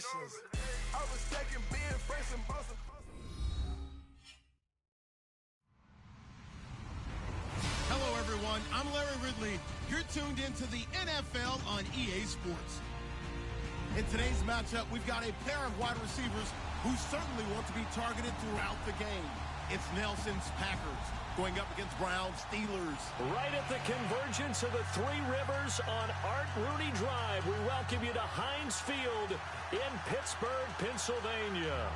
congratulations. I was stacking being fresh and busting. Hello, everyone. I'm Larry Ridley. You're tuned into the NFL on EA Sports. In today's matchup, we've got a pair of wide receivers who certainly want to be targeted throughout the game. It's Nelson's Packers going up against Brown's Steelers. Right at the convergence of the Three Rivers on Art Rooney Drive, we welcome you to Heinz Field in Pittsburgh, Pennsylvania.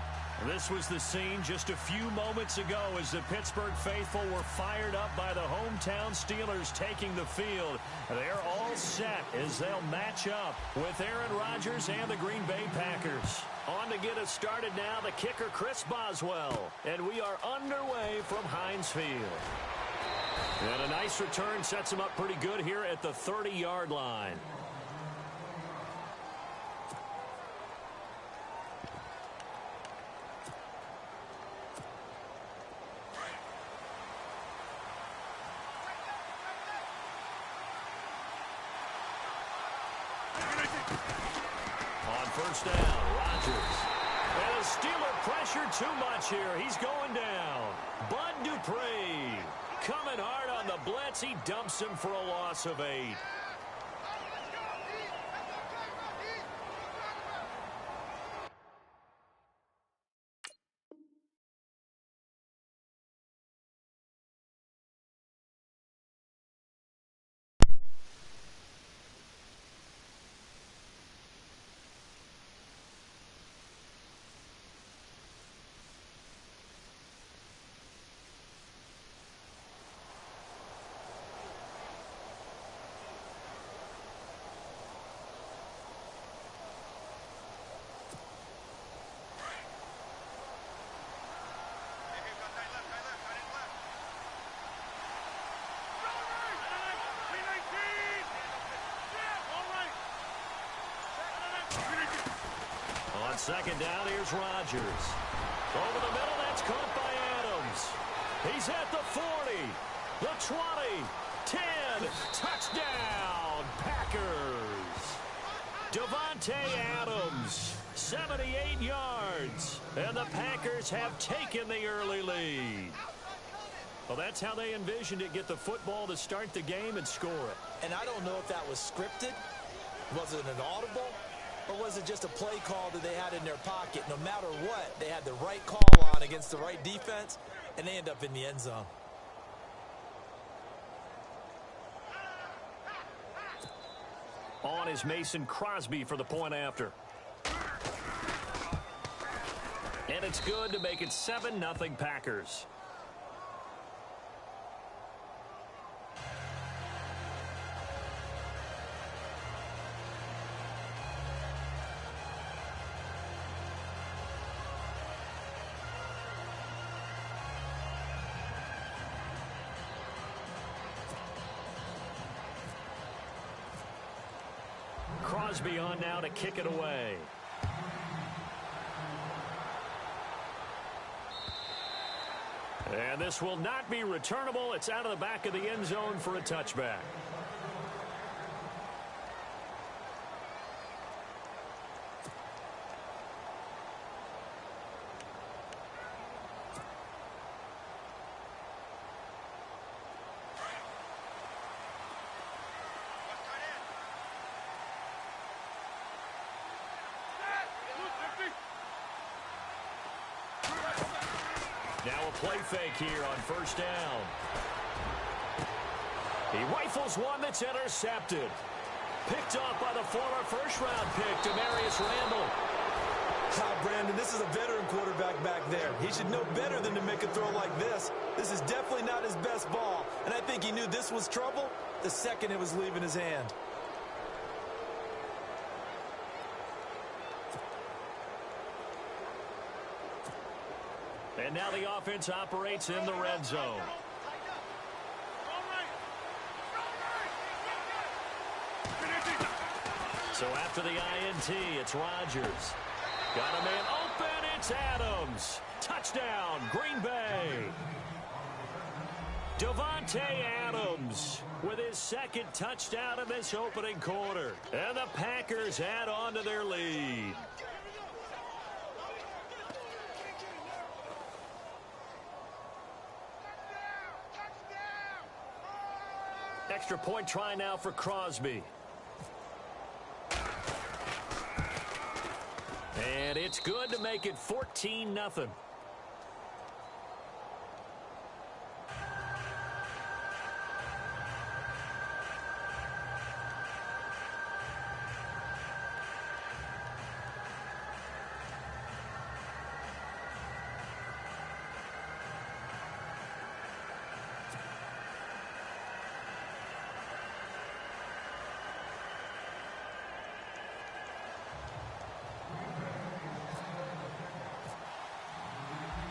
This was the scene just a few moments ago as the Pittsburgh faithful were fired up by the hometown Steelers taking the field. They're all set as they'll match up with Aaron Rodgers and the Green Bay Packers. On to get us started now, the kicker Chris Boswell. And we are underway from Heinz Field. And a nice return sets him up pretty good here at the 30-yard line. First down, Rodgers. And a Steeler pressure too much here. He's going down. Bud Dupree coming hard on the blitz. He dumps him for a loss of 8. On second down, here's Rodgers. Over the middle, that's caught by Adams. He's at the 40, the 20, 10, touchdown, Packers. Davante Adams, 78 yards, and the Packers have taken the early lead. Well, that's how they envisioned it, get the football to start the game and score it. And I don't know if that was scripted. Was it an audible? Or was it just a play call that they had in their pocket? No matter what, they had the right call on against the right defense, and they end up in the end zone. On is Mason Crosby for the point after. And it's good to make it 7-0 Packers. Crosby on now to kick it away. And this will not be returnable. It's out of the back of the end zone for a touchback. Now a play fake here on first down. He rifles one that's intercepted. Picked off by the former first-round pick, Demarius Randall. Brandon, this is a veteran quarterback back there. He should know better than to make a throw like this. This is definitely not his best ball, and I think he knew this was trouble the second it was leaving his hand. And now the offense operates in the red zone. So after the INT, it's Rodgers. Got a man open, it's Adams. Touchdown, Green Bay. Davante Adams with his second touchdown in this opening quarter. And the Packers add on to their lead. Extra point try now for Crosby. And it's good to make it 14-0.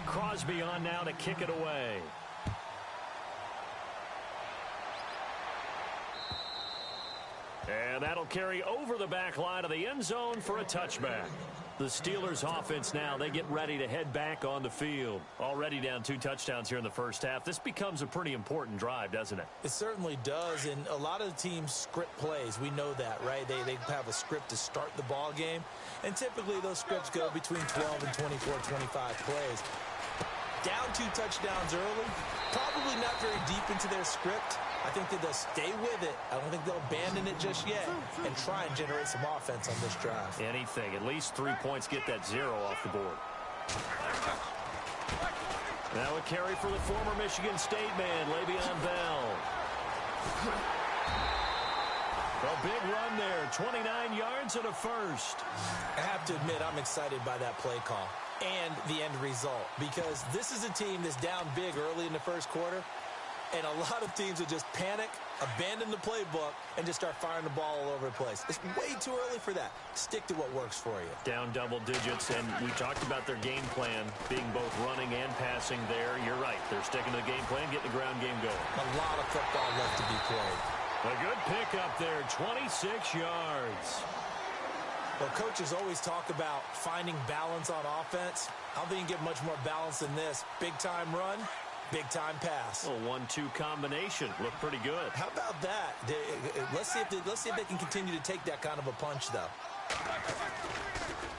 Crosby on now to kick it away. And that'll carry over the back line of the end zone for a touchback. The Steelers offense now, they get ready to head back on the field. Already down 2 touchdowns here in the first half. This becomes a pretty important drive, doesn't it? It certainly does, and a lot of teams script plays. We know that, right? They have a script to start the ball game, and typically those scripts go between 12 and 24, 25 plays. Down 2 touchdowns early, probably not very deep into their script. I think that they'll stay with it. I don't think they'll abandon it just yet and try and generate some offense on this drive. Anything. At least 3 points, get that 0 off the board. Now a carry for the former Michigan State man, Le'Veon Bell. A big run there, 29 yards and a first. I have to admit, I'm excited by that play call and the end result, because this is a team that's down big early in the first quarter, and a lot of teams will just panic, abandon the playbook, and just start firing the ball all over the place. It's way too early for that. Stick to what works for you. Down double digits, and we talked about their game plan being both running and passing there. You're right. They're sticking to the game plan, getting the ground game going. A lot of football left to be played. A good pickup there, 26 yards. Well, coaches always talk about finding balance on offense. I don't think you can get much more balance than this. Big-time run, big-time pass. A 1-2 combination. Looked pretty good. How about that? Let's see if they can continue to take that kind of a punch, though.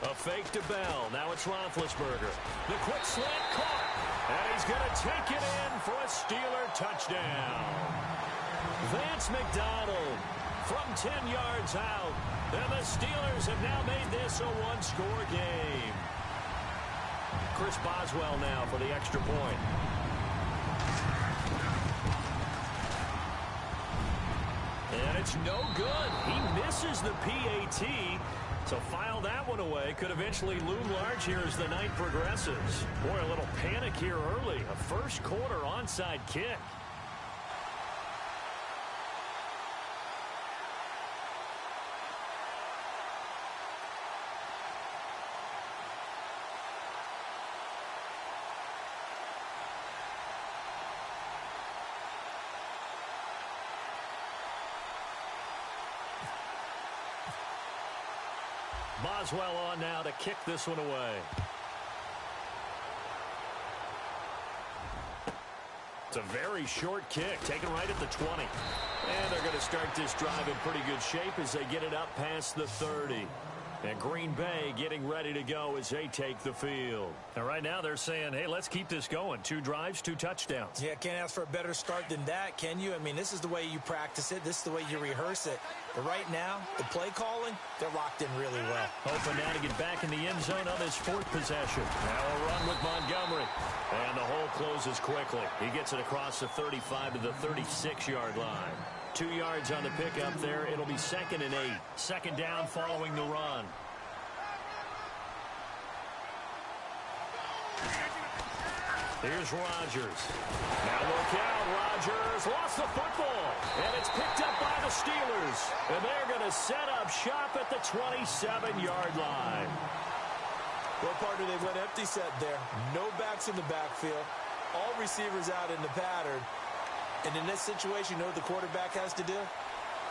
A fake to Bell. Now it's Roethlisberger. The quick slant caught. And he's going to take it in for a Steeler touchdown. Vance McDonald from 10 yards out. And the Steelers have now made this a 1-score game. Chris Boswell now for the extra point. And it's no good. He misses the PAT. So file that one away. Could eventually loom large here as the night progresses. Boy, a little panic here early. A first quarter onside kick. Boswell on now to kick this one away. It's a very short kick, taken right at the 20. And they're going to start this drive in pretty good shape as they get it up past the 30. And Green Bay getting ready to go as they take the field. And right now they're saying, hey, let's keep this going. 2 drives, 2 touchdowns. Yeah, can't ask for a better start than that, can you? I mean, this is the way you practice it. This is the way you rehearse it. But right now, the play calling, they're locked in really well. Hoping now to get back in the end zone on his 4th possession. Now a run with Montgomery. And the hole closes quickly. He gets it across the 35 to the 36-yard line. 2 yards on the pickup there. It'll be 2nd and 8. Second down following the run. Here's Rodgers. Now look out, Rodgers lost the football. And it's picked up by the Steelers. And they're going to set up shop at the 27-yard line. Well, partner, they went empty set there. No backs in the backfield. All receivers out in the pattern. And in this situation, you know what the quarterback has to do?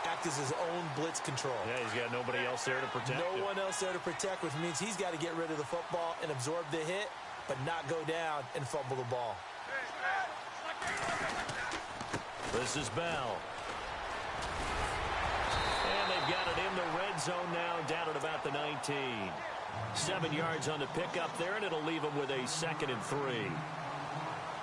Act as his own blitz control. Yeah, he's got nobody else there to protect him. No one else there to protect, which means he's got to get rid of the football and absorb the hit, but not go down and fumble the ball. This is Bell. And they've got it in the red zone now, down at about the 19. 7 yards on the pickup there, and it'll leave them with a 2nd and 3.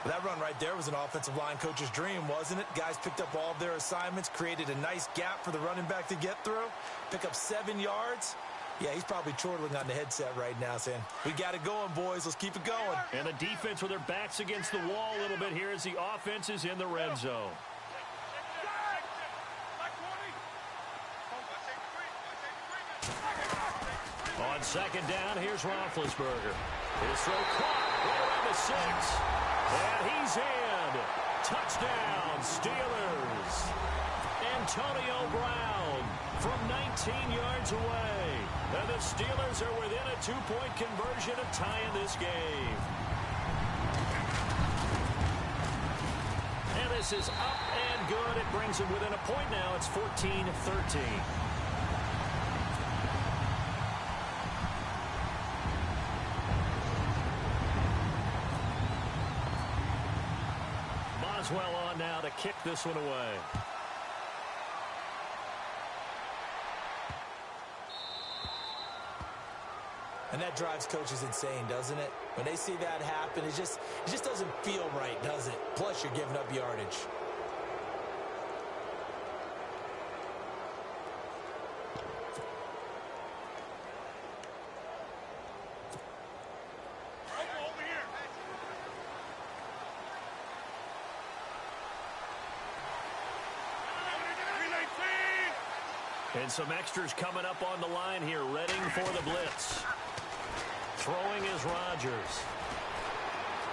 That run right there was an offensive line coach's dream, wasn't it? Guys picked up all of their assignments, created a nice gap for the running back to get through, pick up 7 yards. Yeah, he's probably chortling on the headset right now saying, we got it going, boys. Let's keep it going. And the defense with their backs against the wall a little bit here as the offense is in the red zone. On second down, here's Roethlisberger. His throw caught right around the 6. And he's in. Touchdown, Steelers. Antonio Brown from 19 yards away. And the Steelers are within a 2-point conversion of tying this game. And this is up and good. It brings them within a point now. It's 14-13. Boswell on now to kick this one away. And that drives coaches insane, doesn't it? When they see that happen, it just doesn't feel right, does it? Plus, you're giving up yardage. And some extras coming up on the line here, readying for the blitz. Throwing is Rodgers.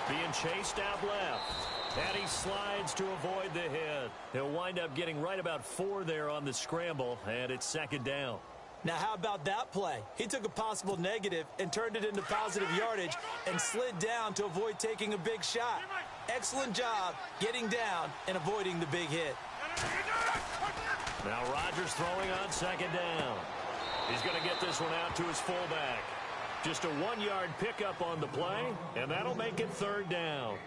Being chased out left. And he slides to avoid the hit. He'll wind up getting right about 4 there on the scramble, and it's second down. Now, how about that play? He took a possible negative and turned it into positive yardage and slid down to avoid taking a big shot. Excellent job getting down and avoiding the big hit. Now Rodgers throwing on second down. He's going to get this one out to his fullback. Just a 1-yard pickup on the play, and that'll make it third down.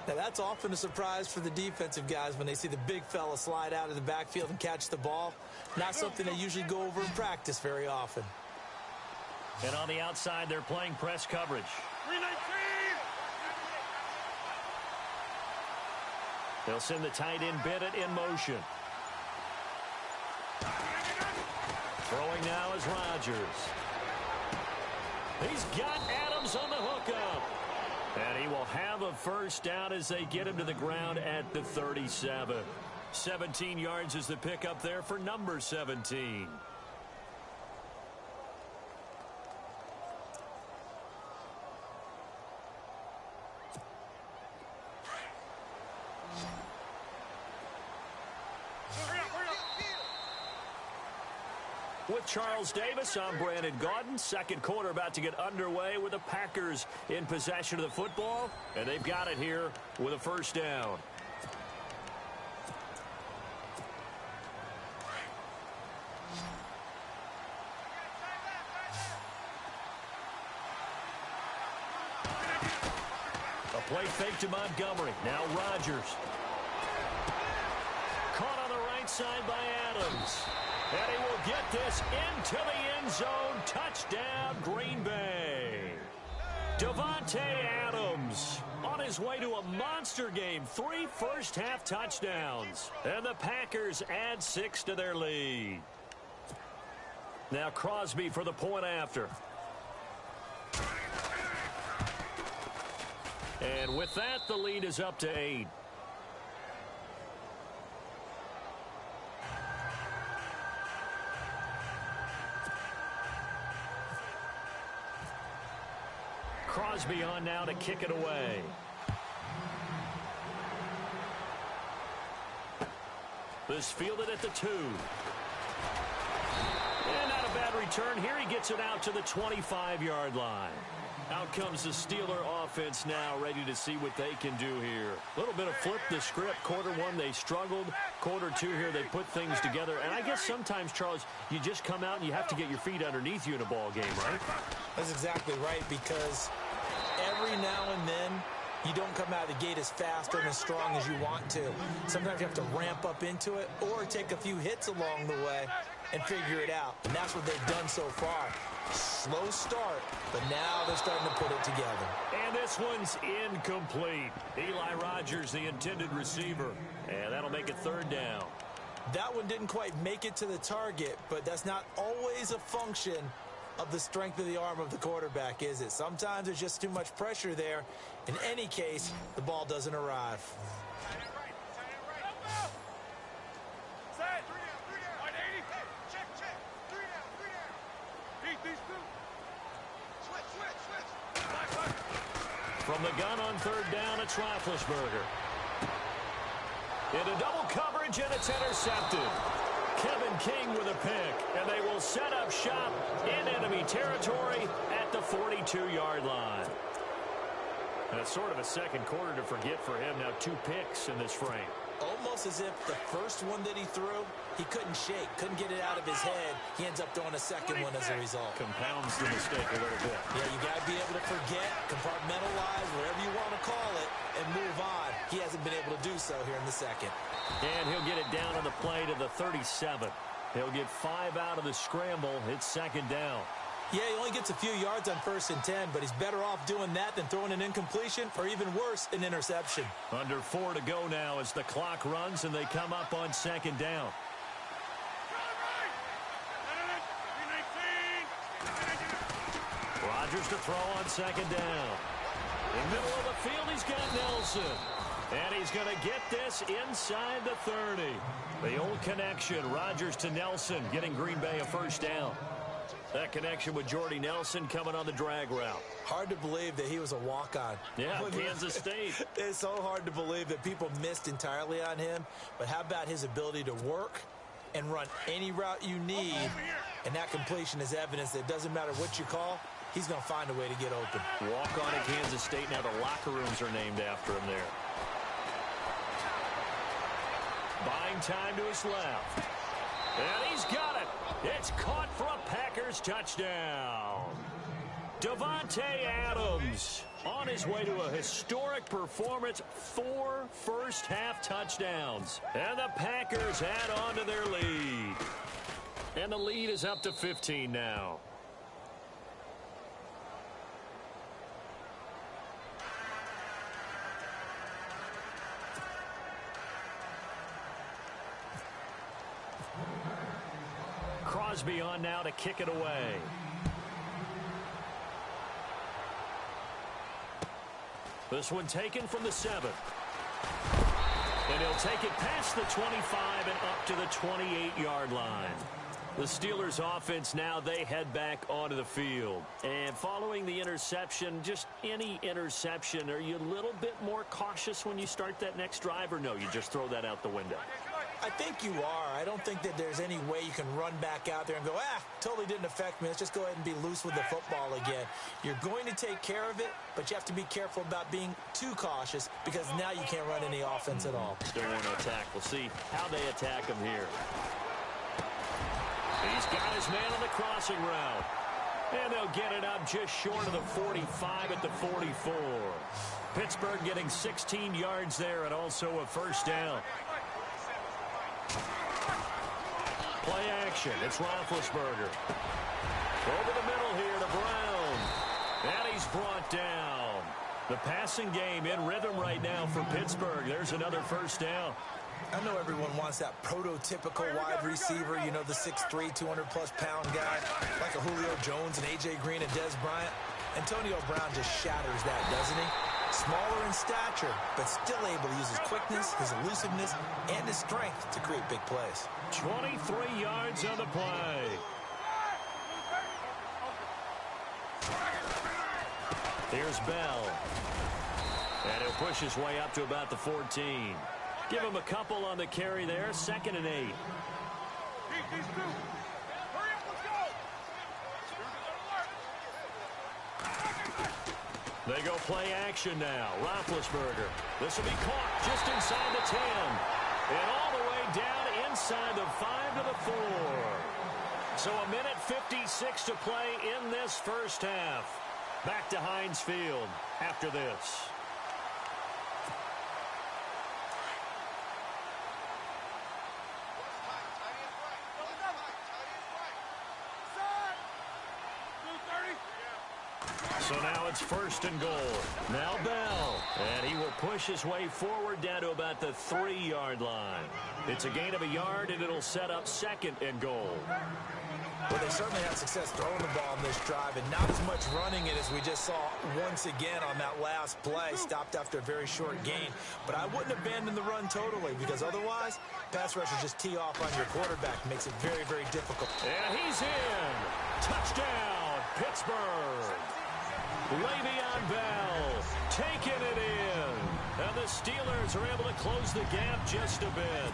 Now, that's often a surprise for the defensive guys when they see the big fella slide out of the backfield and catch the ball. Not something they usually go over in practice very often. And on the outside, they're playing press coverage. They'll send the tight end Bennett in motion. Throwing now is Rodgers. He's got Adams on the hookup. And he will have a first down as they get him to the ground at the 37. 17 yards is the pickup there for number 17. With Charles Davis, I'm Brandon Gaudin. Second quarter about to get underway with the Packers in possession of the football. And they've got it here with a first down. A play fake to Montgomery. Now Rodgers. Caught on the right side by Adams. And he will get this into the end zone. Touchdown, Green Bay. Davante Adams on his way to a monster game. 3 first-half touchdowns. And the Packers add 6 to their lead. Now Crosby for the point after. And with that, the lead is up to 8. Crosby on now to kick it away. This fielded at the 2. And not a bad return here. He gets it out to the 25-yard line. Out comes the Steeler offense now, ready to see what they can do here. A little bit of flip the script. Quarter 1, they struggled. Quarter 2 here, they put things together. And I guess sometimes, Charles, you just come out and you have to get your feet underneath you in a ball game, right? That's exactly right, because every now and then you don't come out of the gate as fast and as strong as you want to. Sometimes you have to ramp up into it or take a few hits along the way. and figure it out. And that's what they've done so far. Slow start, but now they're starting to put it together. And this one's incomplete. Eli Rogers, the intended receiver. And that'll make it third down. That one didn't quite make it to the target, but that's not always a function of the strength of the arm of the quarterback, is it? Sometimes there's just too much pressure there. In any case, the ball doesn't arrive. From the gun on third down, it's Roethlisberger. Into double coverage, and it's intercepted. Kevin King with a pick, and they will set up shop in enemy territory at the 42-yard line. That's sort of a second quarter to forget for him. Now 2 picks in this frame. Almost as if the first one that he threw, he couldn't shake, couldn't get it out of his head. He ends up throwing a second one as a result. Compounds the mistake a little bit. Yeah, you got to be able to forget, compartmentalize, whatever you want to call it, and move on. He hasn't been able to do so here in the second. And he'll get it down on the play to the 37. He'll get 5 out of the scramble. It's second down. Yeah, he only gets a few yards on 1st and 10, but he's better off doing that than throwing an incompletion or even worse, an interception. Under 4 to go now as the clock runs and they come up on second down. Rodgers to throw on second down. In the middle of the field, he's got Nelson. And he's going to get this inside the 30. The old connection, Rodgers to Nelson, getting Green Bay a first down. That connection with Jordy Nelson coming on the drag route. Hard to believe that he was a walk-on. Yeah, Kansas State. It's so hard to believe that people missed entirely on him. But how about his ability to work and run any route you need? And that completion is evidence that it doesn't matter what you call, he's going to find a way to get open. Walk-on at Kansas State. Now the locker rooms are named after him there. Buying time to his left. And he's got it. It's caught for a Packers touchdown. Davante Adams on his way to a historic performance. 4 first-half touchdowns. And the Packers add on to their lead. And the lead is up to 15 now. Crosby on now to kick it away. This one taken from the 7. And he'll take it past the 25 and up to the 28-yard line. The Steelers offense now, they head back onto the field. And following the interception, just any interception, are you a little bit more cautious when you start that next drive, or no, you just throw that out the window? I think you are. I don't think that there's any way you can run back out there and go, totally didn't affect me. Let's just go ahead and be loose with the football again. You're going to take care of it, but you have to be careful about being too cautious because now you can't run any offense at all. Still want to attack. We'll see how they attack him here. He's got his man on the crossing route. And they'll get it up just short of the 45 at the 44. Pittsburgh getting 16 yards there and also a first down. Play action. It's Roethlisberger. Over the middle here to Brown. And he's brought down. The passing game in rhythm right now for Pittsburgh. There's another first down. I know everyone wants that prototypical wide receiver, you know, the 6'3", 200-plus pound guy, like a Julio Jones and A.J. Green and Dez Bryant. Antonio Brown just shatters that, doesn't he? Smaller in stature, but still able to use his quickness, his elusiveness, and his strength to create big plays. 23 yards on the play. Here's Bell. And he'll push his way up to about the 14. Give him a couple on the carry there. 2nd and 8. They go play action now. Roethlisberger. This will be caught just inside the 10. And all the way down inside the 5 to the 4. So a minute 56 to play in this first half. Back to Heinz Field after this. So now it's 1st and goal. Now Bell. And he will push his way forward down to about the 3-yard line. It's a gain of a yard, and it'll set up 2nd and goal. Well, they certainly had success throwing the ball in this drive, and not as much running it as we just saw once again on that last play. Stopped after a very short gain. But I wouldn't abandon the run totally, because otherwise, pass rushers just tee off on your quarterback. Makes it very, very difficult. And he's in. Touchdown, Pittsburgh. Le'Veon Bell taking it in. And the Steelers are able to close the gap just a bit.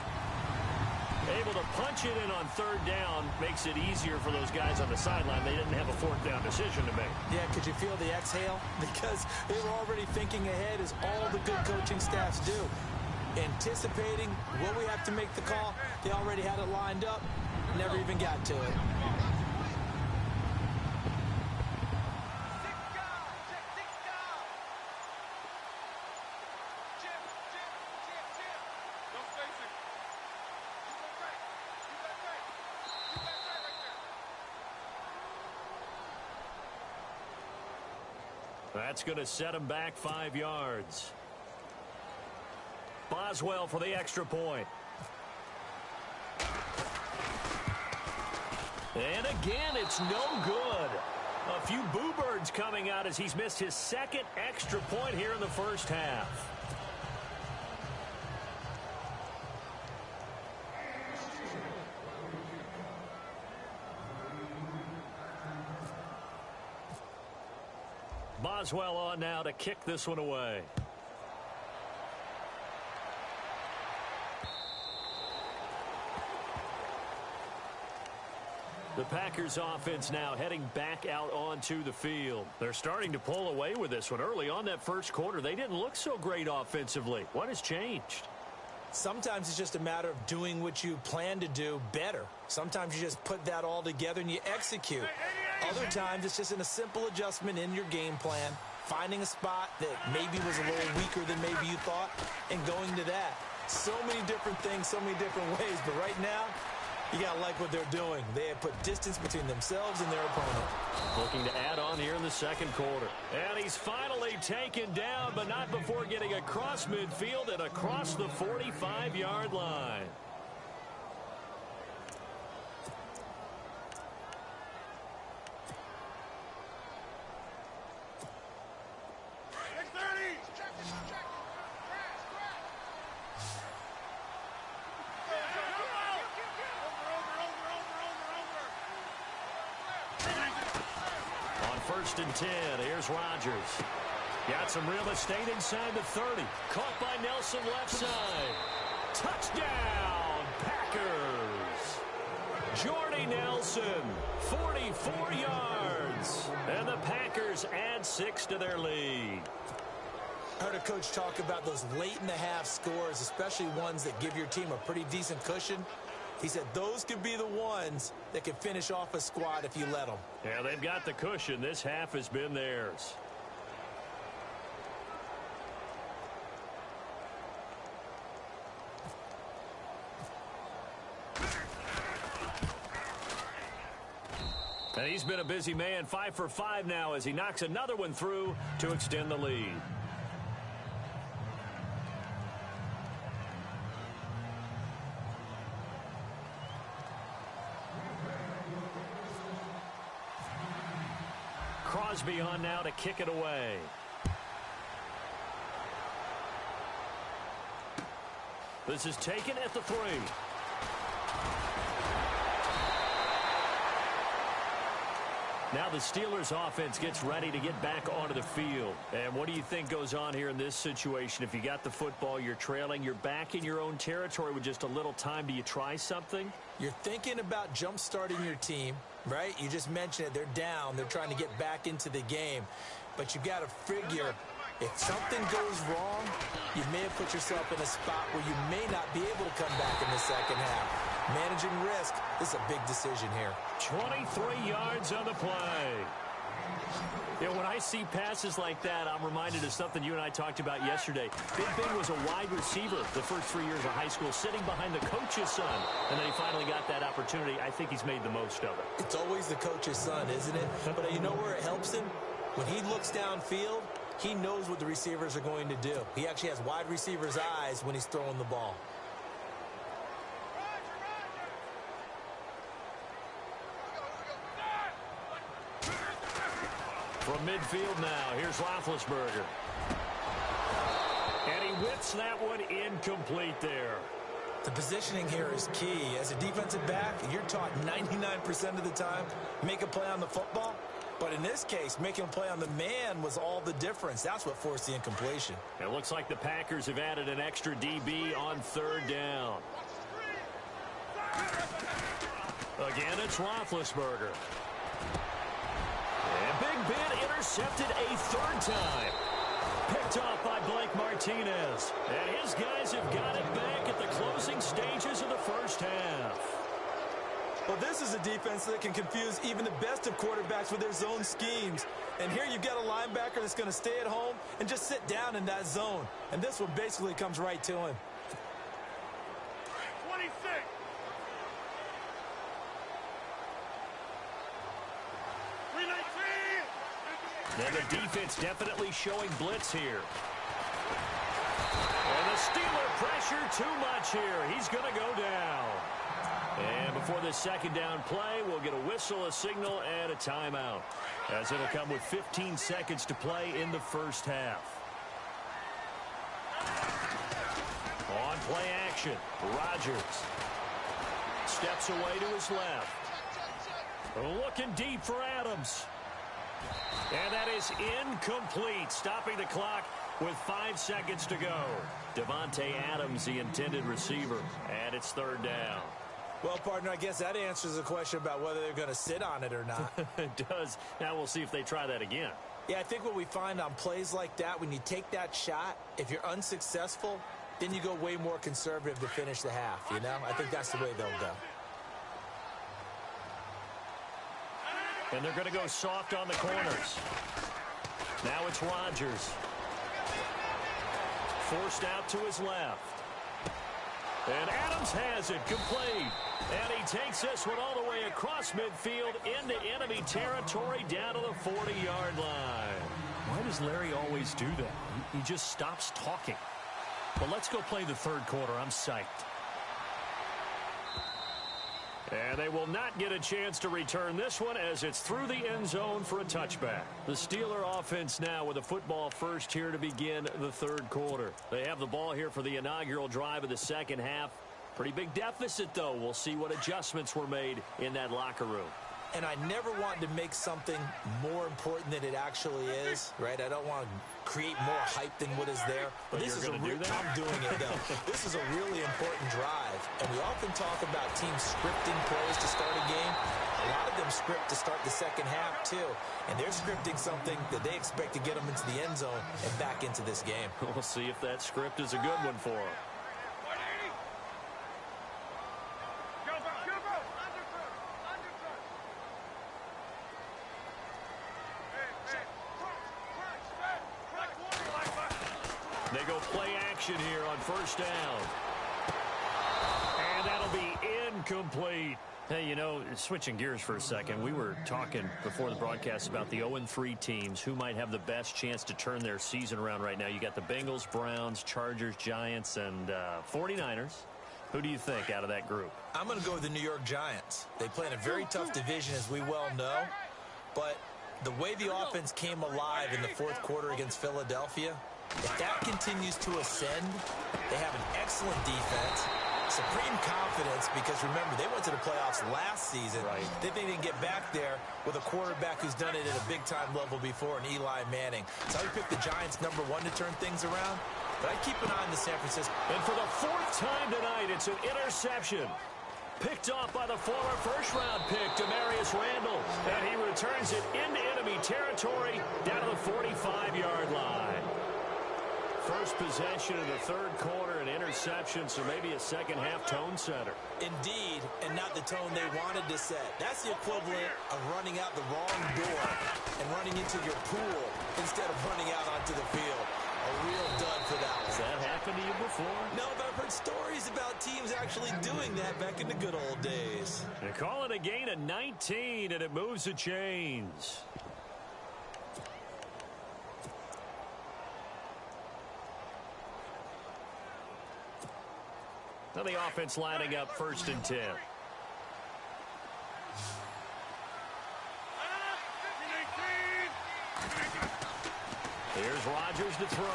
Able to punch it in on 3rd down makes it easier for those guys on the sideline. They didn't have a 4th down decision to make. Yeah, could you feel the exhale? Because they were already thinking ahead, as all the good coaching staffs do. Anticipating, will we have to make the call? They already had it lined up. Never even got to it. That's going to set him back 5 yards. Boswell for the extra point. And again, it's no good. A few boo birds coming out as he's missed his 2nd extra point here in the first half. Boswell on now to kick this one away. The Packers offense now heading back out onto the field. They're starting to pull away with this one. Early on that first quarter, they didn't look so great offensively. What has changed? Sometimes it's just a matter of doing what you plan to do better. Sometimes you just put that all together and you execute. Other times it's just in a simple adjustment in your game plan, finding a spot that maybe was a little weaker than maybe you thought, and going to that. So many different things, so many different ways, but right now, you got to like what they're doing. They have put distance between themselves and their opponent. Looking to add on here in the second quarter. And he's finally taken down, but not before getting across midfield and across the 45-yard line. First and 10. Here's Rodgers. Got some real estate inside the 30. Caught by Nelson left side. Touchdown, Packers. Jordy Nelson, 44 yards. And the Packers add 6 to their lead. I heard a coach talk about those late-in-the-half scores, especially ones that give your team a pretty decent cushion. He said those could be the ones that could finish off a squad if you let them. Yeah, they've got the cushion. This half has been theirs. And he's been a busy man, 5 for 5 now as he knocks another one through to extend the lead. Crosby on now to kick it away. This is taken at the 3. Now the Steelers offense gets ready to get back onto the field. And what do you think goes on here in this situation? If you got the football, you're trailing, you're back in your own territory with just a little time. Do you try something? You're thinking about jump-starting your team, right? You just mentioned it. They're down. They're trying to get back into the game. But you got to figure, if something goes wrong, you may have put yourself in a spot where you may not be able to come back in the second half. Managing risk is a big decision here. 23 yards on the play. You know, when I see passes like that, I'm reminded of something you and I talked about yesterday. Big Ben was a wide receiver the first 3 years of high school, sitting behind the coach's son. And then he finally got that opportunity. I think he's made the most of it. It's always the coach's son, isn't it? But you know where it helps him? When he looks downfield, he knows what the receivers are going to do. He actually has wide receivers' eyes when he's throwing the ball. From midfield now, here's Roethlisberger. And he whips that one incomplete there. The positioning here is key. As a defensive back, you're taught 99% of the time, make a play on the football. But in this case, making a play on the man was all the difference. That's what forced the incompletion. It looks like the Packers have added an extra DB on third down. Again, it's Roethlisberger. And Big Ben intercepted a third time. Picked off by Blake Martinez. And his guys have got it back at the closing stages of the first half. Well, this is a defense that can confuse even the best of quarterbacks with their zone schemes. And here you've got a linebacker that's going to stay at home and just sit down in that zone. And this one basically comes right to him. 26. And the defense definitely showing blitz here. And the Steeler pressure too much here. He's going to go down. And before this second down play, we'll get a whistle, a signal, and a timeout, as it'll come with 15 seconds to play in the first half. On play action, Rodgers steps away to his left. Looking deep for Adams. And that is incomplete, stopping the clock with 5 seconds to go. Davante Adams, the intended receiver, and it's third down. Well, partner, I guess that answers the question about whether they're going to sit on it or not. It does. Now we'll see if they try that again. Yeah, I think what we find on plays like that, when you take that shot, if you're unsuccessful, then you go way more conservative to finish the half, you know? I think that's the way they'll go. And they're going to go soft on the corners. Now it's Rodgers. Forced out to his left. And Adams has it, complete. And he takes this one all the way across midfield into enemy territory down to the 40-yard line. Why does Larry always do that? He just stops talking. Well, let's go play the third quarter. I'm psyched. And they will not get a chance to return this one as it's through the end zone for a touchback. The Steeler offense now with a football first here to begin the third quarter. They have the ball here for the inaugural drive of the second half. Pretty big deficit, though. We'll see what adjustments were made in that locker room. And I never want to make something more important than it actually is, right? I don't want to create more hype than what is there. But this is I'm doing it, though. This is a really important drive. And we often talk about teams scripting plays to start a game. A lot of them script to start the second half, too. And they're scripting something that they expect to get them into the end zone and back into this game. We'll see if that script is a good one for them. They go play action here on first down. And that'll be incomplete. Hey, you know, switching gears for a second, we were talking before the broadcast about the 0-3 teams who might have the best chance to turn their season around right now. You got the Bengals, Browns, Chargers, Giants, and 49ers. Who do you think out of that group? I'm going to go with the New York Giants. They play in a very tough division, as we well know. But the way the offense came alive in the fourth quarter against Philadelphia, if that continues to ascend, they have an excellent defense, supreme confidence, because remember, they went to the playoffs last season. Right. They think they can get back there with a quarterback who's done it at a big-time level before, and Eli Manning. So I would pick the Giants #1 to turn things around, but I keep an eye on the San Francisco. And for the fourth time tonight, it's an interception. Picked off by the former first-round pick, Demarius Randall. And he returns it into enemy territory down to the 45-yard line. First possession of the third quarter, an interception, so maybe a second-half tone setter. Indeed, and not the tone they wanted to set. That's the equivalent of running out the wrong door and running into your pool instead of running out onto the field. A real dud for that one. Has that happened to you before? No, but I've heard stories about teams actually doing that back in the good old days. They call it a gain of 19, and it moves the chains. And the offense lining up 1st and 10. Here's Rodgers to throw.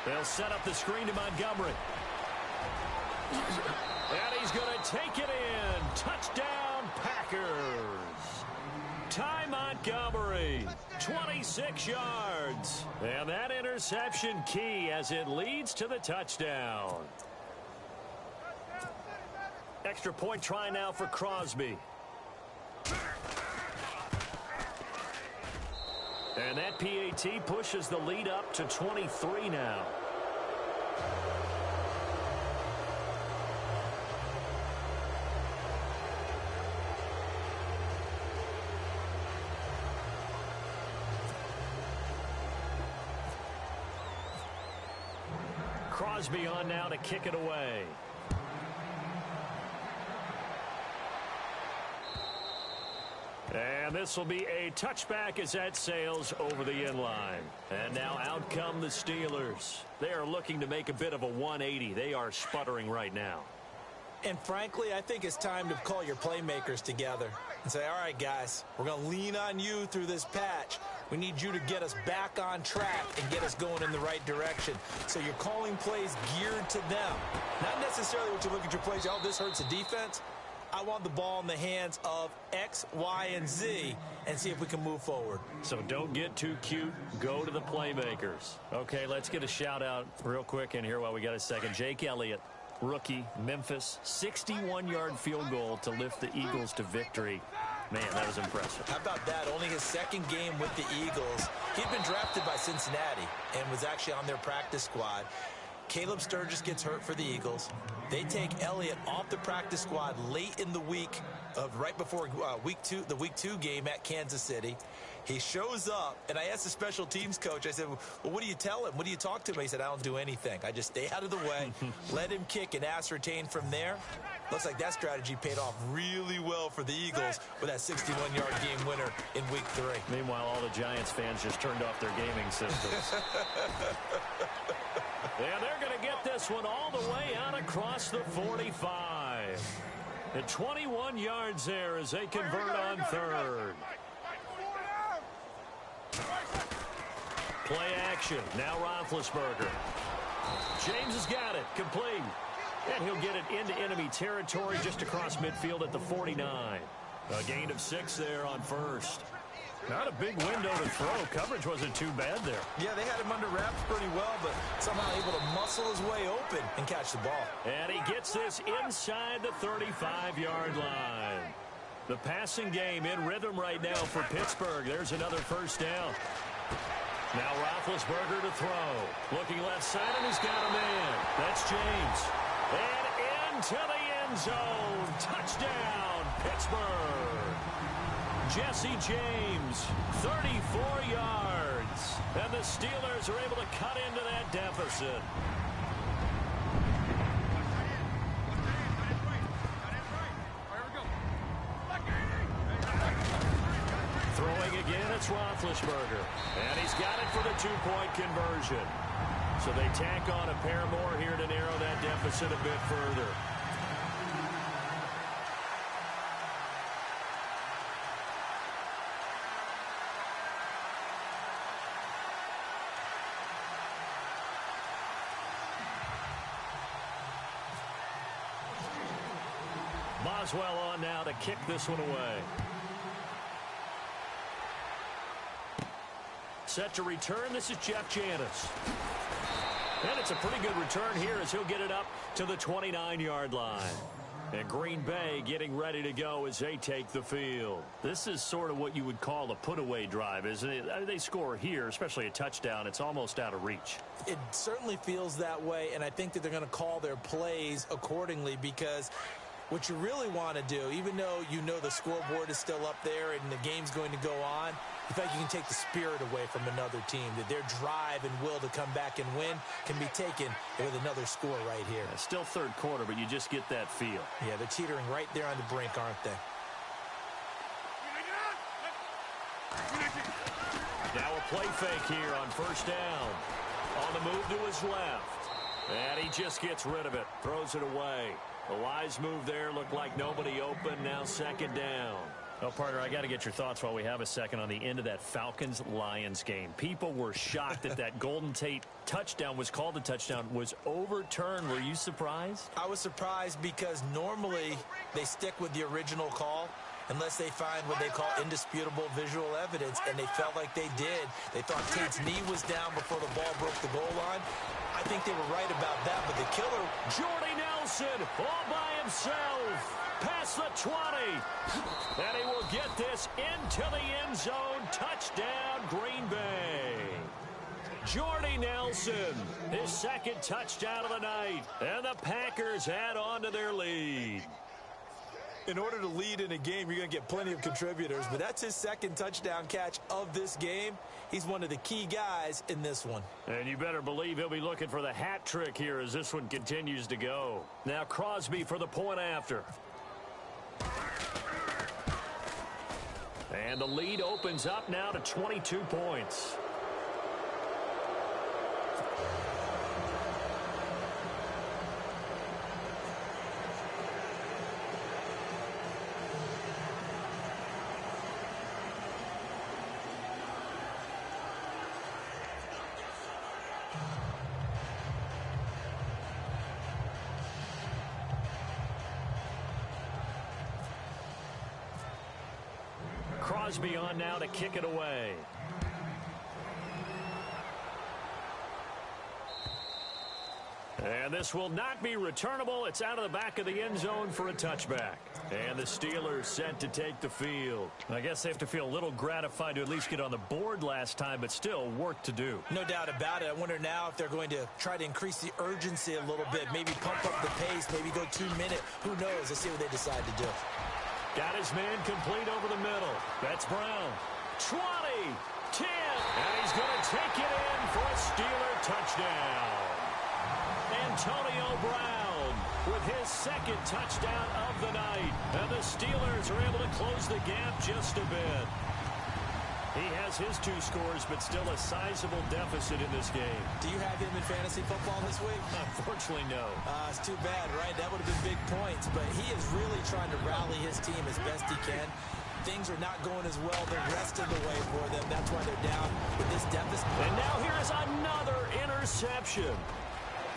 They'll set up the screen to Montgomery. And he's going to take it in. Touchdown, Packers. Ty Montgomery, 26 yards. And that interception key as it leads to the touchdown. Extra point try now for Crosby. And that PAT pushes the lead up to 23 now. Crosby on now to kick it away. And this will be a touchback as that sails over the end line. And now out come the Steelers. They are looking to make a bit of a 180. They are sputtering right now. And frankly, I think it's time to call your playmakers together and say, all right, guys, we're going to lean on you through this patch. We need you to get us back on track and get us going in the right direction. So you're calling plays geared to them. Not necessarily what you look at your plays, oh, this hurts the defense. I want the ball in the hands of X, Y, and Z and see if we can move forward. So don't get too cute. Go to the playmakers. Okay, let's get a shout-out real quick in here while we got a second. Jake Elliott, rookie, Memphis, 61-yard field goal to lift the Eagles to victory. Man, that was impressive. How about that? Only his second game with the Eagles. He'd been drafted by Cincinnati and was actually on their practice squad. Caleb Sturgis gets hurt for the Eagles. They take Elliott off the practice squad late in the week, right before the week 2 game at Kansas City. He shows up, and I asked the special teams coach, I said, well, what do you tell him? What do you talk to him? He said, I don't do anything. I just stay out of the way, let him kick and ascertain from there. Looks like that strategy paid off really well for the Eagles with that 61-yard game winner in week 3. Meanwhile, all the Giants fans just turned off their gaming systems. Yeah, they're going to get this one all the way out across the 45. At 21 yards there as they convert on 3rd. Play action. Now Roethlisberger. James has got it. Complete. And he'll get it into enemy territory just across midfield at the 49. A gain of 6 there on 1st. Not a big window to throw. Coverage wasn't too bad there. Yeah, they had him under wraps pretty well, but somehow able to muscle his way open and catch the ball. And he gets this inside the 35-yard line. The passing game in rhythm right now for Pittsburgh. There's another 1st down. Now Roethlisberger to throw. Looking left side, and he's got a man. That's James. And into the end zone. Touchdown, Pittsburgh. Jesse James, 34 yards. And the Steelers are able to cut into that deficit. Throwing again, it's Roethlisberger. And he's got it for the 2-point conversion. So they tack on a pair more here to narrow that deficit a bit further. Boswell on now to kick this one away. Set to return. This is Jeff Janis. And it's a pretty good return here as he'll get it up to the 29-yard line. And Green Bay getting ready to go as they take the field. This is sort of what you would call a put-away drive, isn't it? I mean, they score here, especially a touchdown. It's almost out of reach. It certainly feels that way, and I think that they're going to call their plays accordingly because what you really want to do, even though you know the scoreboard is still up there and the game's going to go on, in fact, you can take the spirit away from another team. That their drive and will to come back and win can be taken with another score right here. Yeah, still 3rd quarter, but you just get that feel. Yeah, they're teetering right there on the brink, aren't they? Now a play fake here on 1st down. On the move to his left. And he just gets rid of it. Throws it away. The wise move there. Looked like nobody open. Now second down. Well, partner, I got to get your thoughts while we have a second on the end of that Falcons-Lions game. People were shocked that that Golden Tate touchdown was called a touchdown, was overturned. Were you surprised? I was surprised because normally they stick with the original call unless they find what they call indisputable visual evidence, and they felt like they did. They thought Tate's knee was down before the ball broke the goal line. I think they were right about that, but the killer... Jordy Nelson all by himself. Past the 20. And he will get this into the end zone. Touchdown, Green Bay. Jordy Nelson, his second touchdown of the night. And the Packers add on to their lead. In order to lead in a game, you're going to get plenty of contributors, but that's his second touchdown catch of this game. He's one of the key guys in this one. And you better believe he'll be looking for the hat trick here as this one continues to go. Now Crosby for the point after. And the lead opens up now to 22 points. Crosby on now to kick it away. And this will not be returnable. It's out of the back of the end zone for a touchback. And the Steelers set to take the field. I guess they have to feel a little gratified to at least get on the board last time, but still work to do. No doubt about it. I wonder now if they're going to try to increase the urgency a little bit, maybe pump up the pace, maybe go 2 minute. Who knows? Let's see what they decide to do. Got his man complete over the middle. That's Brown. 20, 10, and he's going to take it in for a Steeler touchdown. Antonio Brown with his second touchdown of the night. And the Steelers are able to close the gap just a bit. He has his 2 scores, but still a sizable deficit in this game. Do you have him in fantasy football this week? Unfortunately, no. It's too bad, right? That would have been big points, but he is really trying to rally his team as best he can. Things are not going as well the rest of the way for them. That's why they're down with this deficit. And now here is another interception.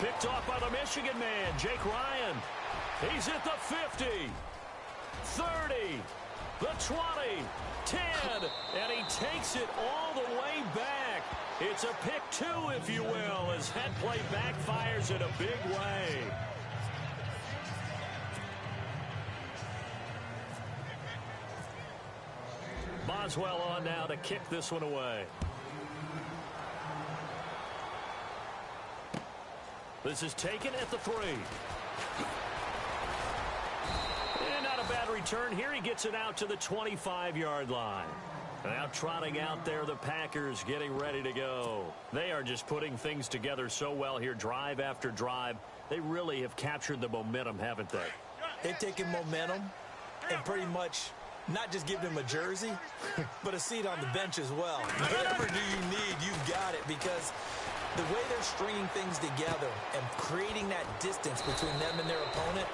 Picked off by the Michigan man, Jake Ryan. He's at the 50, 30, the 20, 10, and he takes it all the way back. It's a pick 2, if you will, as that play backfires in a big way. Boswell on now to kick this one away. This is taken at the 3. And not a bad return here. He gets it out to the 25-yard line. Now trotting out there, the Packers getting ready to go. They are just putting things together so well here, drive after drive. They really have captured the momentum, haven't they? They've taken momentum and pretty much not just given him a jersey, but a seat on the bench as well. Whatever do you need, you've got it, because the way they're stringing things together and creating that distance between them and their opponent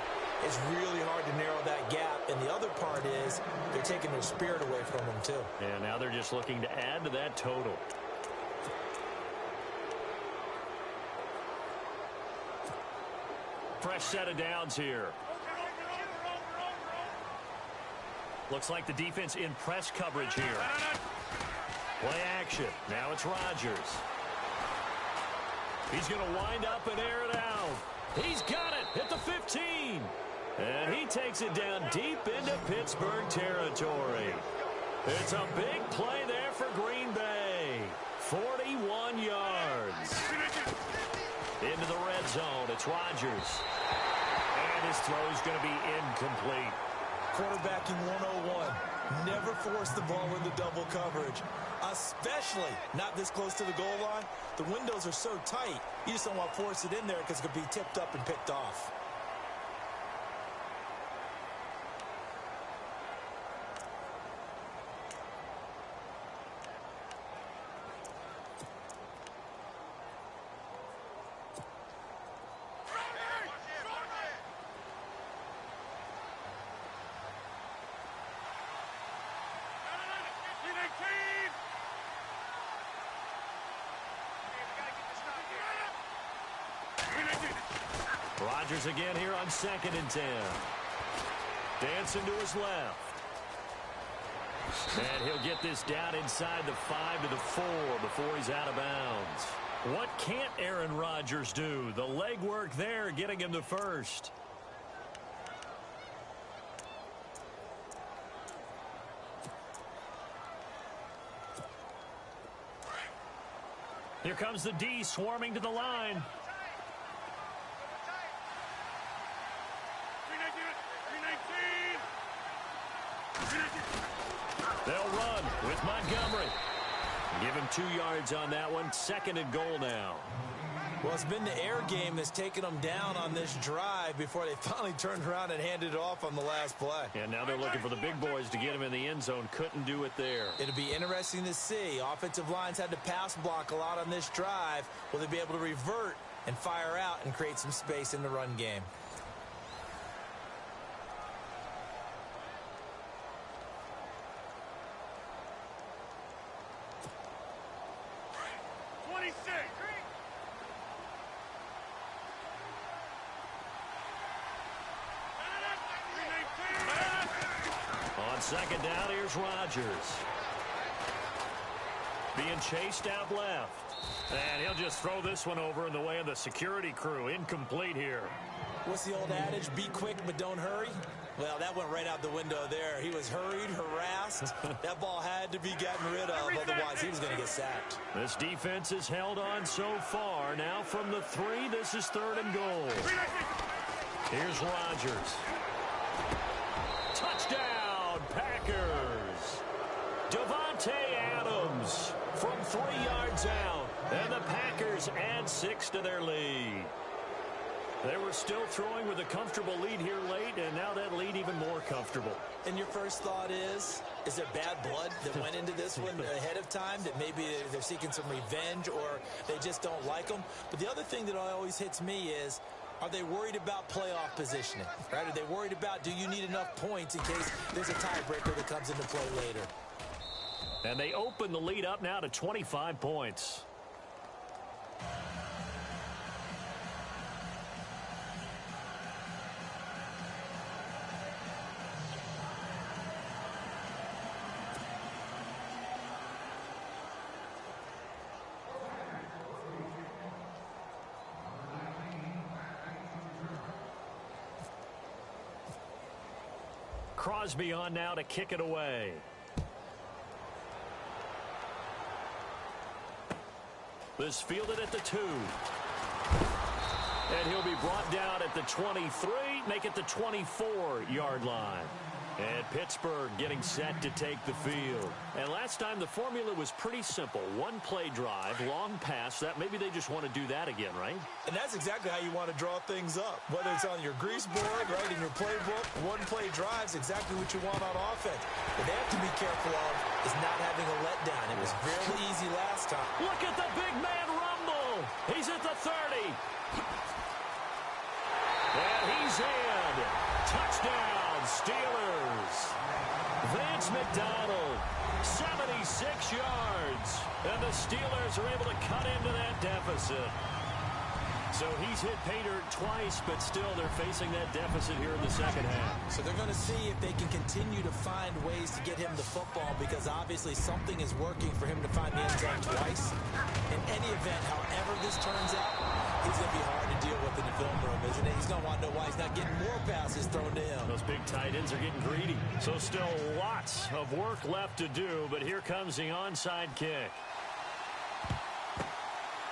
is really hard to narrow that gap. And the other part is they're taking their spirit away from them, too. And now they're just looking to add to that total. Fresh set of downs here. Looks like the defense in press coverage here. Play action. Now it's Rodgers. He's going to wind up and air it out. He's got it at the 15. And he takes it down deep into Pittsburgh territory. It's a big play there for Green Bay. 41 yards. Into the red zone. It's Rodgers. And his throw is going to be incomplete. Quarterbacking 101. Never force the ball into double coverage, especially not this close to the goal line. The windows are so tight, you just don't want to force it in there because it could be tipped up and picked off. Rodgers again here on 2nd and 10. Dancing to his left. And he'll get this down inside the 5 to the 4 before he's out of bounds. What can't Aaron Rodgers do? The legwork there getting him the first. Here comes the D swarming to the line. They'll run with Montgomery. Give him 2 yards on that one. 2nd and goal now. Well, it's been the air game that's taken them down on this drive before they finally turned around and handed it off on the last play. And now they're looking for the big boys to get him in the end zone. Couldn't do it there. It'll be interesting to see. Offensive lines had to pass block a lot on this drive. Will they be able to revert and fire out and create some space in the run game? On 2nd down, here's Rodgers. Being chased out left. And he'll just throw this one over in the way of the security crew. Incomplete here. What's the old adage? Be quick, but don't hurry. Well, that went right out the window there. He was hurried, harassed. That ball had to be gotten rid of, otherwise he was going to get sacked. This defense has held on so far. Now from the 3, this is 3rd and goal. Here's Rodgers. Touchdown, Packers. Devontae Adams from 3 yards out. And the Packers add 6 to their lead. They were still throwing with a comfortable lead here late, and now that lead even more comfortable. And your first thought is there bad blood that went into this one ahead of time, that maybe they're seeking some revenge or they just don't like them? But the other thing that always hits me is, are they worried about playoff positioning? Right? Are they worried about, do you need enough points in case there's a tiebreaker that comes into play later? And they open the lead up now to 25 points. Crosby on now to kick it away. This fielded at the 2. And he'll be brought down at the 23, make it the 24-yard line. And Pittsburgh getting set to take the field. And last time the formula was pretty simple. 1-play drive, long pass. That maybe they just want to do that again, right? And that's exactly how you want to draw things up. Whether it's on your grease board, right, in your playbook, 1-play drive is exactly what you want on offense. What they have to be careful of is not having a letdown. It was fairly easy last time. Look at the big man rumble. He's at the 30. And he's in. Touchdown, Steelers. Vance McDonald, 76 yards. And the Steelers are able to cut into that deficit. So he's hit pay dirt twice, but still they're facing that deficit here in the second half. So they're going to see if they can continue to find ways to get him the football, because obviously something is working for him to find the end zone twice. In any event, however this turns out, he's going to be hard to deal with in the film room, isn't he? He's going to want to know why he's not getting more passes thrown to him. Those big tight ends are getting greedy. So still lots of work left to do, but here comes the onside kick.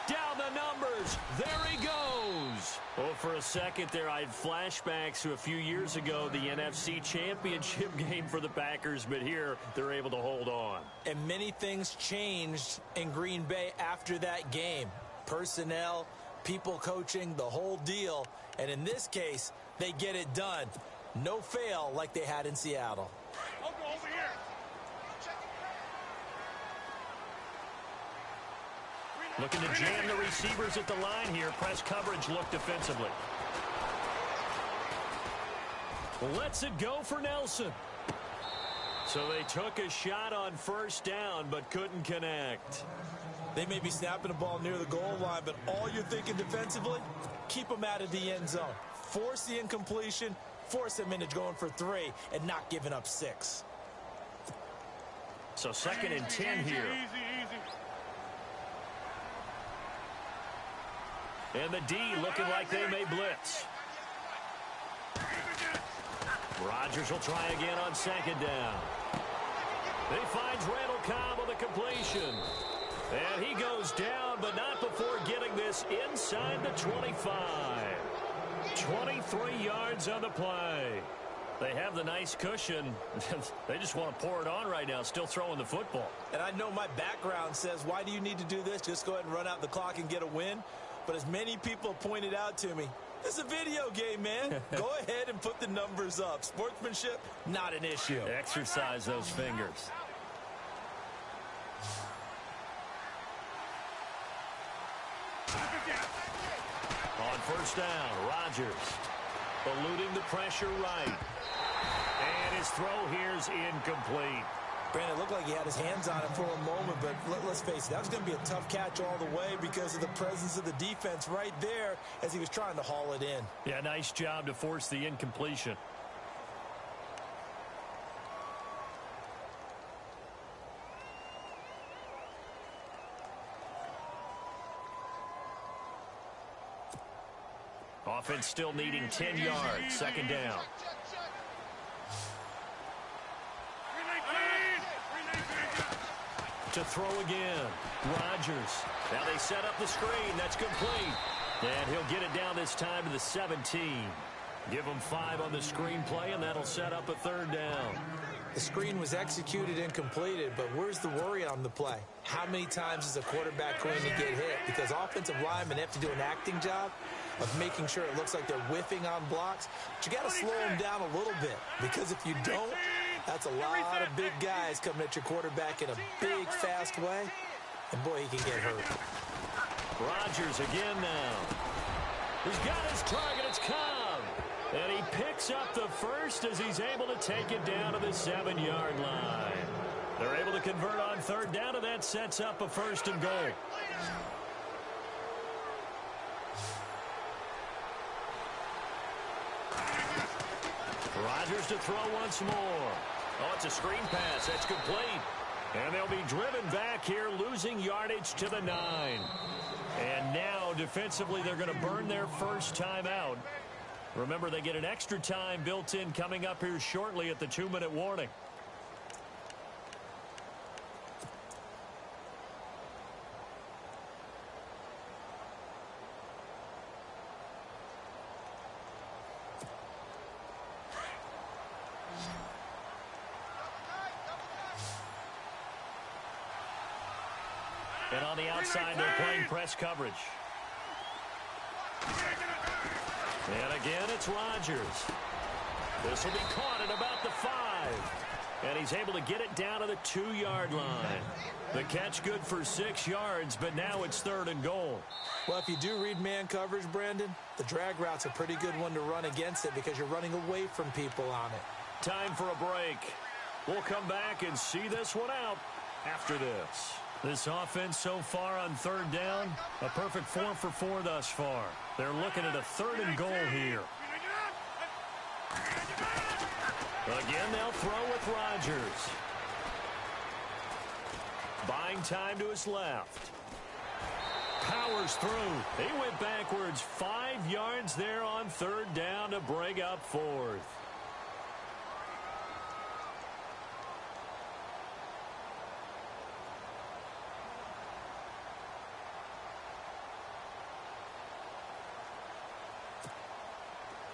Down the numbers. There he goes. Oh, for a second there, I had flashbacks to a few years ago, the NFC Championship game for the Packers, but here they're able to hold on. And many things changed in Green Bay after that game. Personnel, people coaching, the whole deal. And in this case, they get it done. No fail like they had in Seattle. I'll go over here. Looking to jam the receivers at the line here. Press coverage look defensively. Lets it go for Nelson. So they took a shot on first down, but couldn't connect. They may be snapping the ball near the goal line, but all you're thinking defensively, keep them out of the end zone. Force the incompletion, force them into going for 3, and not giving up 6. So 2nd and 10 here. And the D looking like they may blitz. Rodgers will try again on 2nd down. He finds Randall Cobb on the completion. And he goes down, but not before getting this inside the 25. 23 yards on the play. They have the nice cushion. They just want to pour it on right now, still throwing the football. And I know my background says, why do you need to do this? Just go ahead and run out the clock and get a win. But as many people pointed out to me, it's a video game, man. Go ahead and put the numbers up. Sportsmanship, not an issue. Exercise those fingers. On 1st down, Rodgers eluding the pressure right. And his throw here's incomplete. Brandon, it looked like he had his hands on it for a moment, but let's face it, that was going to be a tough catch all the way because of the presence of the defense right there as he was trying to haul it in. Yeah, nice job to force the incompletion. Offense still needing 10 yards. 2nd down. To throw again. Rodgers. Now they set up the screen. That's complete. And he'll get it down this time to the 17. Give him 5 on the screenplay, and that'll set up a 3rd down. The screen was executed and completed, but where's the worry on the play? How many times is a quarterback going to get hit? Because offensive linemen have to do an acting job of making sure it looks like they're whiffing on blocks. But you got to slow them down a little bit, because if you don't, that's a lot of big guys coming at your quarterback in a big, fast way. And, boy, he can get hurt. Rodgers again now. He's got his target. It's Cobb. And he picks up the first as he's able to take it down to the 7-yard line. They're able to convert on 3rd down, and that sets up a 1st and goal. Rodgers to throw once more. Oh, it's a screen pass. That's complete. And they'll be driven back here, losing yardage to the 9. And now, defensively, they're going to burn their first time out. Remember, they get an extra time built in coming up here shortly at the 2-minute warning. And on the outside, they're playing press coverage. And again, it's Rodgers. This will be caught at about the 5. And he's able to get it down to the 2-yard line. The catch good for 6 yards, but now it's 3rd and goal. Well, if you do read man coverage, Brandon, the drag route's a pretty good one to run against it because you're running away from people on it. Time for a break. We'll come back and see this one out after this. This offense so far on 3rd down, a perfect 4 for 4 thus far. They're looking at a 3rd and goal here. Again, they'll throw with Rodgers. Buying time to his left. Powers through. He went backwards 5 yards there on 3rd down to bring up 4th.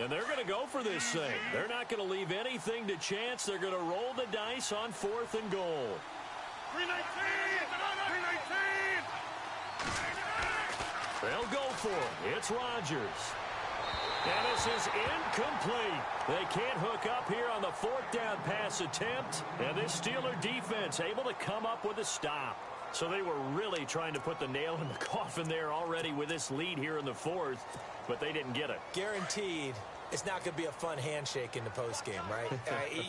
And they're going to go for this thing. They're not going to leave anything to chance. They're going to roll the dice on 4th and goal. 319! 319! They'll go for it. It's Rodgers. And this is incomplete. They can't hook up here on the 4th down pass attempt. And this Steeler defense able to come up with a stop. So they were really trying to put the nail in the coffin there already with this lead here in the 4th. But they didn't get it. Guaranteed, it's not going to be a fun handshake in the postgame, right?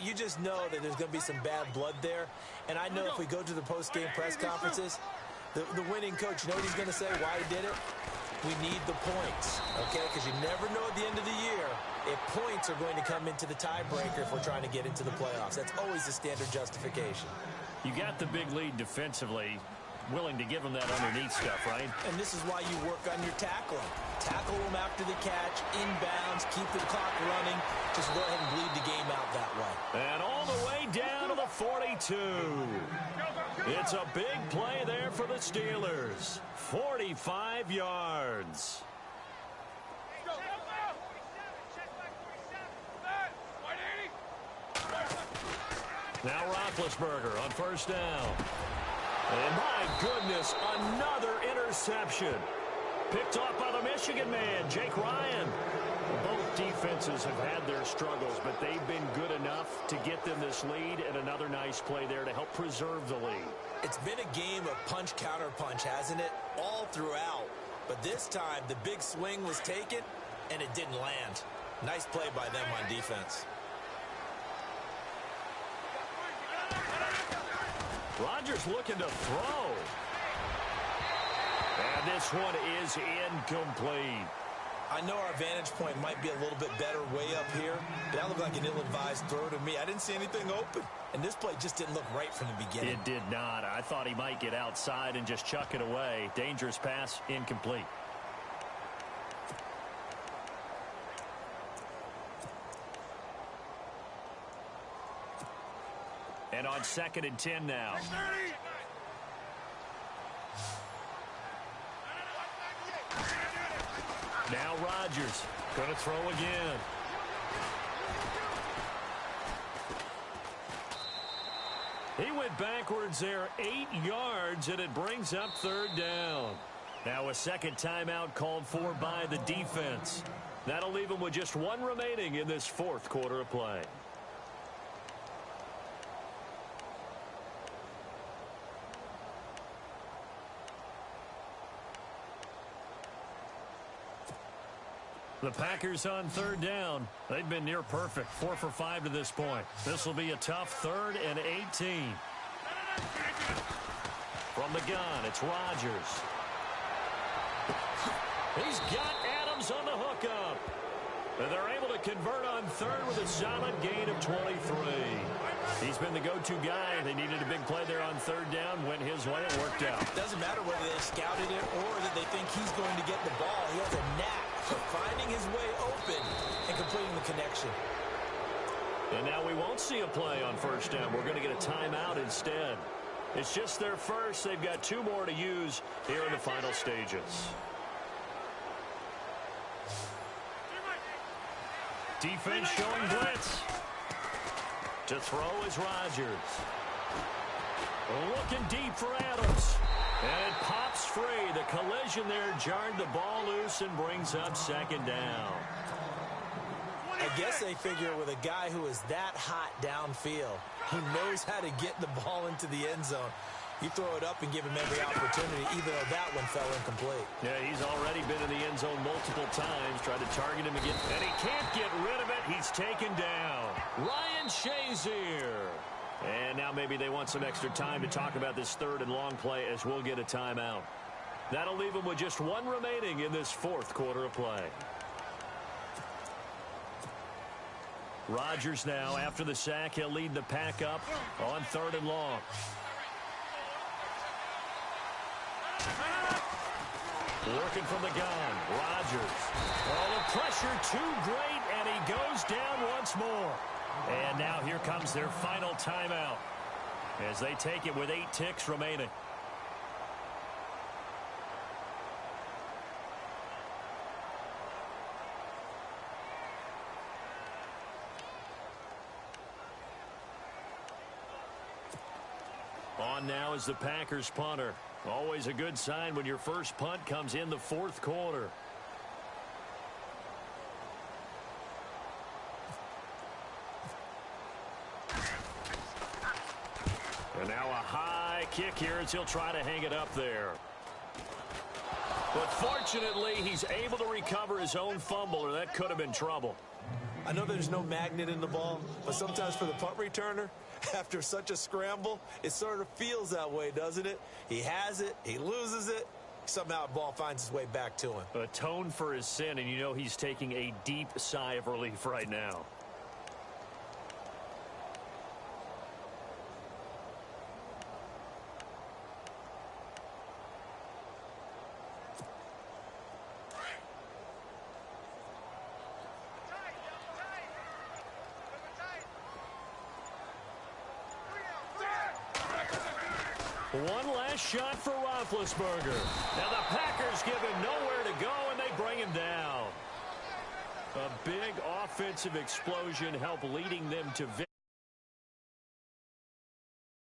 You just know that there's going to be some bad blood there. And I know if we go to the postgame press conferences, The winning coach, you know what he's going to say, why he did it? We need the points, okay? Because you never know at the end of the year if points are going to come into the tiebreaker if we're trying to get into the playoffs. That's always the standard justification. You got the big lead defensively. Willing to give them that underneath stuff, right? And this is why you work on your tackling. Tackle them after the catch, inbounds, keep the clock running. Just go ahead and bleed the game out that way. And all the way down to the 42. It's a big play there for the Steelers. 45 yards. Now Roethlisberger on first down. And my goodness, another interception. Picked off by the Michigan man, Jake Ryan. Both defenses have had their struggles, but they've been good enough to get them this lead, and another nice play there to help preserve the lead. It's been a game of punch-counter-punch, hasn't it? All throughout. But this time, the big swing was taken, and it didn't land. Nice play by them on defense. Rodgers looking to throw. And this one is incomplete. I know our vantage point might be a little bit better way up here, but that looked like an ill-advised throw to me. I didn't see anything open, and this play just didn't look right from the beginning. It did not. I thought he might get outside and just chuck it away. Dangerous pass, incomplete. And on 2nd and 10 now. Now Rodgers going to throw again. He went backwards there 8 yards, and it brings up 3rd down. Now a second timeout called for by the defense. That'll leave them with just one remaining in this 4th quarter of play. The Packers on 3rd down. They've been near perfect, 4 for 5 to this point. This will be a tough 3rd and 18. From the gun, it's Rodgers. He's got Adams on the hookup. And they're able to convert on 3rd with a solid gain of 23. He's been the go-to guy. They needed a big play there on 3rd down. Went his way. It worked out. Doesn't matter whether they scouted it or that they think he's going to get the ball. He has a knack for finding his way open and completing the connection. And now we won't see a play on 1st down. We're going to get a timeout instead. It's just their first. They've got 2 more to use here in the final stages. Defense showing blitz. To throw is Rodgers. Looking deep for Adams. And it pops free. The collision there jarred the ball loose and brings up 2nd down. I guess they figure with a guy who is that hot downfield, he knows how to get the ball into the end zone. You throw it up and give him every opportunity, even though that one fell incomplete. Yeah, he's already been in the end zone multiple times, tried to target him again, and he can't get rid of it. He's taken down. Ryan Shazier. And now maybe they want some extra time to talk about this 3rd and long play as we'll get a timeout. That'll leave them with just 1 remaining in this 4th quarter of play. Rodgers now, after the sack, he'll lead the pack up on 3rd and long. Working from the gun, Rodgers. Oh, the pressure too great, and he goes down once more. And now here comes their final timeout as they take it with 8 ticks remaining. On now is the Packers punter. Always a good sign when your first punt comes in the 4th quarter. And now a high kick here as he'll try to hang it up there. But fortunately, he's able to recover his own fumble, or that could have been trouble. I know there's no magnet in the ball, but sometimes for the punt returner, After such a scramble, it sort of feels that way, doesn't it? He has it, he loses it, somehow the ball finds its way back to him. Atone for his sin, and you know he's taking a deep sigh of relief right now. One last shot for Roethlisberger. Now the Packers give him nowhere to go, and they bring him down. A big offensive explosion helped leading them to victory.